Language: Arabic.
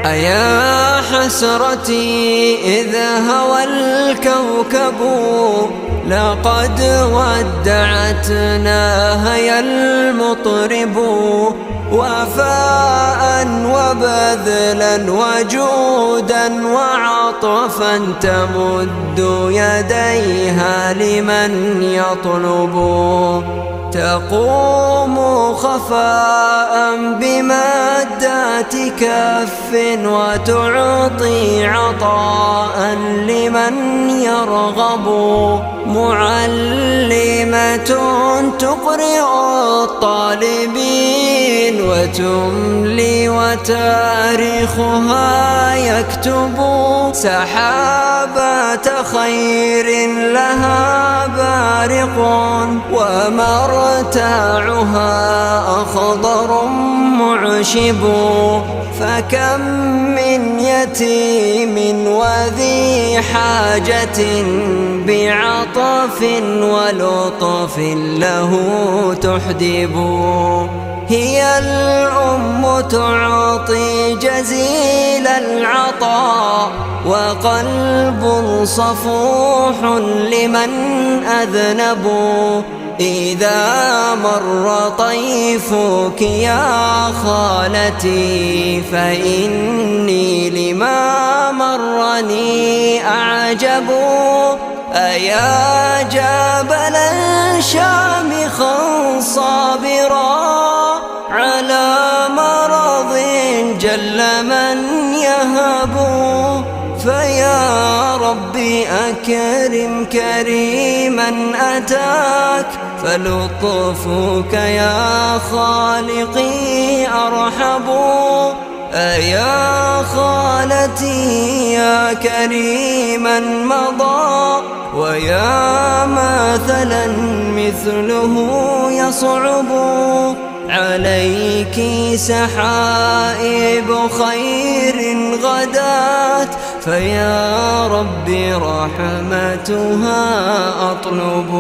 أيا حسرتي إذا هوى الكوكب، لقد ودعتنا هيا المطرب، وفاء وبذلا وجودا وعطفا تمد يديها لمن يطلب، تقوم خفاء بمادات كف وتعطي عطاء لمن يرغب، معلمة تقرئ الطالبين وتملي وتاريخها يكتب، سحابات خير لها بارق ومرتاعها أخضر معشب، فكم من يتيم وذي حاجة بعطف ولطف له تحدب، هي الأم تعطي جزيل العطاء وقلب صفوح لمن أذنب، إذا مر طيفك يا خالتي فإني لما مرني أعجب، أيا جبلا شامخا صابرا على مرض جل من يهب، فيا ربي أكرم كريما أتاك، فلطفك يا خالقي أرحب، أيا خالتي يا كريما مضى، ويا مثلا مثله يصعب، عليك سحائب خير غدات، فيا ربي رحمتها أطلب.